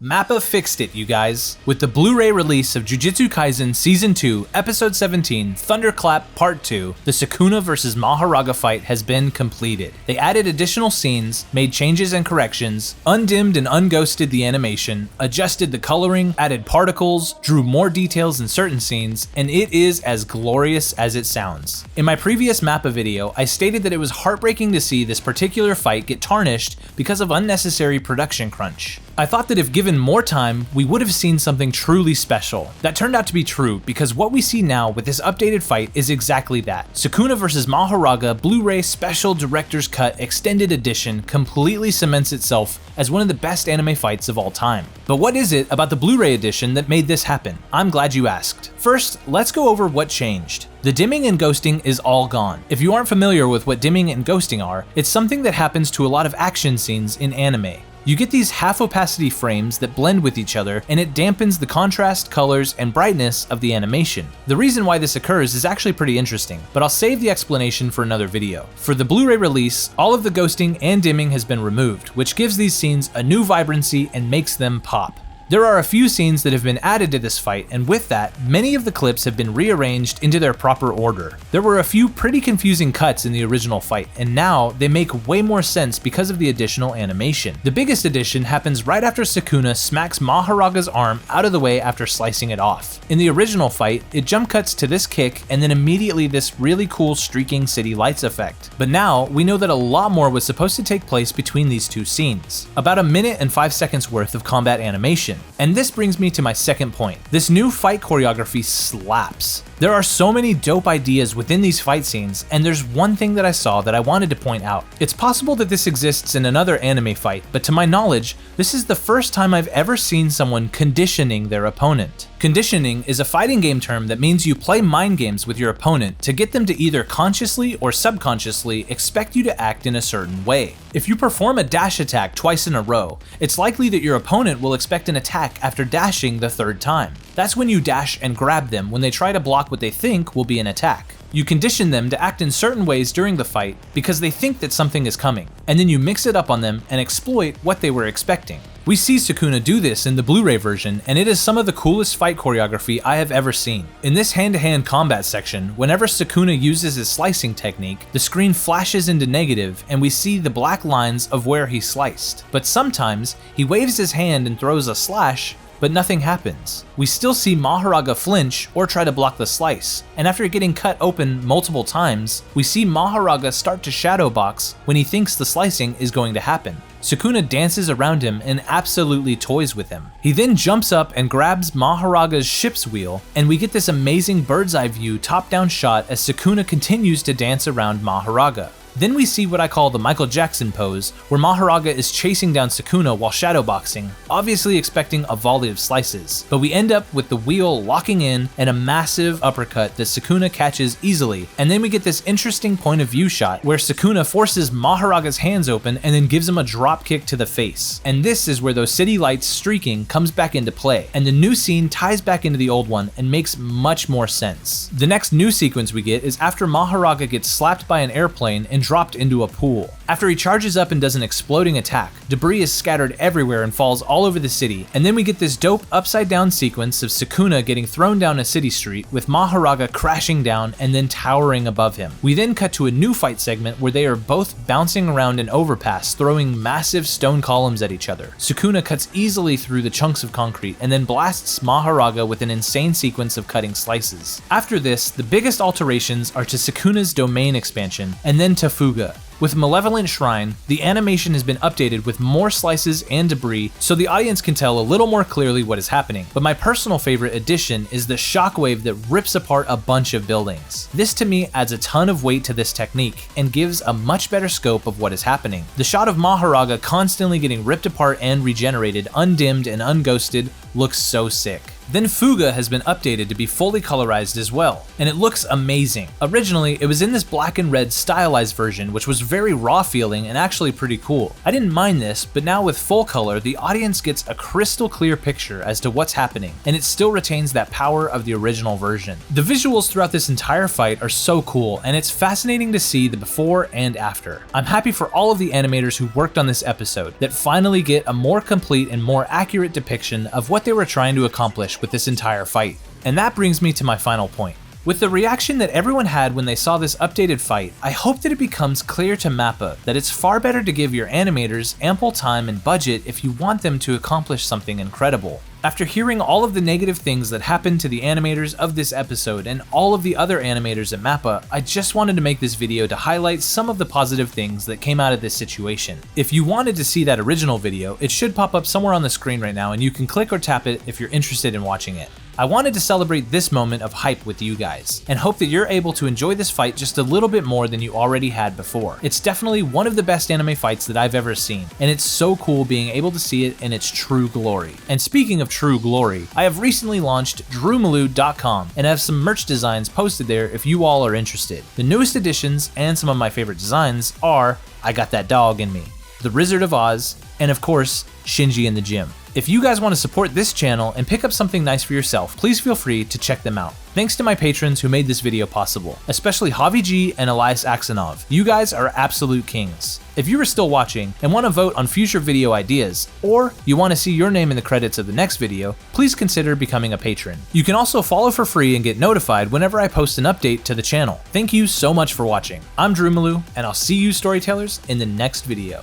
MAPPA fixed it, you guys. With the Blu-ray release of Jujutsu Kaisen Season 2, Episode 17, Thunderclap Part 2, the Sukuna vs. Mahoraga fight has been completed. They added additional scenes, made changes and corrections, undimmed and unghosted the animation, adjusted the coloring, added particles, drew more details in certain scenes, and it is as glorious as it sounds. In my previous MAPPA video, I stated that it was heartbreaking to see this particular fight get tarnished because of unnecessary production crunch. I thought that if given more time, we would have seen something truly special. That turned out to be true, because what we see now with this updated fight is exactly that. Sukuna vs. Mahoraga Blu Ray Special Director's Cut Extended Edition completely cements itself as one of the best anime fights of all time. But what is it about the Blu-ray edition that made this happen? I'm glad you asked. First, let's go over what changed. The dimming and ghosting is all gone. If you aren't familiar with what dimming and ghosting are, it's something that happens to a lot of action scenes in anime. You get these half-opacity frames that blend with each other, and it dampens the contrast, colors, and brightness of the animation. The reason why this occurs is actually pretty interesting, but I'll save the explanation for another video. For the Blu-ray release, all of the ghosting and dimming has been removed, which gives these scenes a new vibrancy and makes them pop. There are a few scenes that have been added to this fight, and with that, many of the clips have been rearranged into their proper order. There were a few pretty confusing cuts in the original fight, and now they make way more sense because of the additional animation. The biggest addition happens right after Sukuna smacks Mahoraga's arm out of the way after slicing it off. In the original fight, it jump cuts to this kick and then immediately this really cool streaking city lights effect. But now, we know that a lot more was supposed to take place between these two scenes. About a minute and 5 seconds worth of combat animation. And this brings me to my second point. This new fight choreography slaps. There are so many dope ideas within these fight scenes, and there's one thing that I saw that I wanted to point out. It's possible that this exists in another anime fight, but to my knowledge, this is the first time I've ever seen someone conditioning their opponent. Conditioning is a fighting game term that means you play mind games with your opponent to get them to either consciously or subconsciously expect you to act in a certain way. If you perform a dash attack twice in a row, it's likely that your opponent will expect an attack after dashing the third time. That's when you dash and grab them when they try to block what they think will be an attack. You condition them to act in certain ways during the fight because they think that something is coming, and then you mix it up on them and exploit what they were expecting. We see Sukuna do this in the Blu-ray version, and it is some of the coolest fight choreography I have ever seen. In this hand-to-hand combat section, whenever Sukuna uses his slicing technique, the screen flashes into negative and we see the black lines of where he sliced. But sometimes, he waves his hand and throws a slash, but nothing happens. We still see Mahoraga flinch or try to block the slice, and after getting cut open multiple times, we see Mahoraga start to shadow box when he thinks the slicing is going to happen. Sukuna dances around him and absolutely toys with him. He then jumps up and grabs Mahoraga's ship's wheel, and we get this amazing bird's eye view top-down shot as Sukuna continues to dance around Mahoraga. Then we see what I call the Michael Jackson pose, where Mahoraga is chasing down Sukuna while shadowboxing, obviously expecting a volley of slices. But we end up with the wheel locking in and a massive uppercut that Sukuna catches easily, and then we get this interesting point of view shot where Sukuna forces Mahoraga's hands open and then gives him a drop kick to the face. And this is where those city lights streaking comes back into play, and the new scene ties back into the old one and makes much more sense. The next new sequence we get is after Mahoraga gets slapped by an airplane and dropped into a pool. After he charges up and does an exploding attack, debris is scattered everywhere and falls all over the city, and then we get this dope upside down sequence of Sukuna getting thrown down a city street with Mahoraga crashing down and then towering above him. We then cut to a new fight segment where they are both bouncing around an overpass, throwing massive stone columns at each other. Sukuna cuts easily through the chunks of concrete and then blasts Mahoraga with an insane sequence of cutting slices. After this, the biggest alterations are to Sukuna's domain expansion and then to Fuga. With Malevolent Shrine, the animation has been updated with more slices and debris so the audience can tell a little more clearly what is happening. But my personal favorite addition is the shockwave that rips apart a bunch of buildings. This to me adds a ton of weight to this technique and gives a much better scope of what is happening. The shot of Mahoraga constantly getting ripped apart and regenerated, undimmed and unghosted, looks so sick. Then Fuga has been updated to be fully colorized as well, and it looks amazing. Originally, it was in this black and red stylized version, which was very raw feeling and actually pretty cool. I didn't mind this, but now with full color, the audience gets a crystal clear picture as to what's happening, and it still retains that power of the original version. The visuals throughout this entire fight are so cool, and it's fascinating to see the before and after. I'm happy for all of the animators who worked on this episode that finally get a more complete and more accurate depiction of what they were trying to accomplish with this entire fight. And that brings me to my final point. With the reaction that everyone had when they saw this updated fight, I hope that it becomes clear to MAPPA that it's far better to give your animators ample time and budget if you want them to accomplish something incredible. After hearing all of the negative things that happened to the animators of this episode and all of the other animators at MAPPA, I just wanted to make this video to highlight some of the positive things that came out of this situation. If you wanted to see that original video, it should pop up somewhere on the screen right now and you can click or tap it if you're interested in watching it. I wanted to celebrate this moment of hype with you guys, and hope that you're able to enjoy this fight just a little bit more than you already had before. It's definitely one of the best anime fights that I've ever seen, and it's so cool being able to see it in its true glory. And speaking of true glory, I have recently launched drewmalou.com and have some merch designs posted there if you all are interested. The newest additions and some of my favorite designs are I Got That Dog in Me, The Wizard of Oz, and of course, Shinji in the Gym. If you guys want to support this channel and pick up something nice for yourself, please feel free to check them out. Thanks to my patrons who made this video possible, especially Javi G and Elias Aksanov. You guys are absolute kings. If you are still watching and want to vote on future video ideas, or you want to see your name in the credits of the next video, please consider becoming a patron. You can also follow for free and get notified whenever I post an update to the channel. Thank you so much for watching. I'm Drew Malou, and I'll see you storytellers in the next video.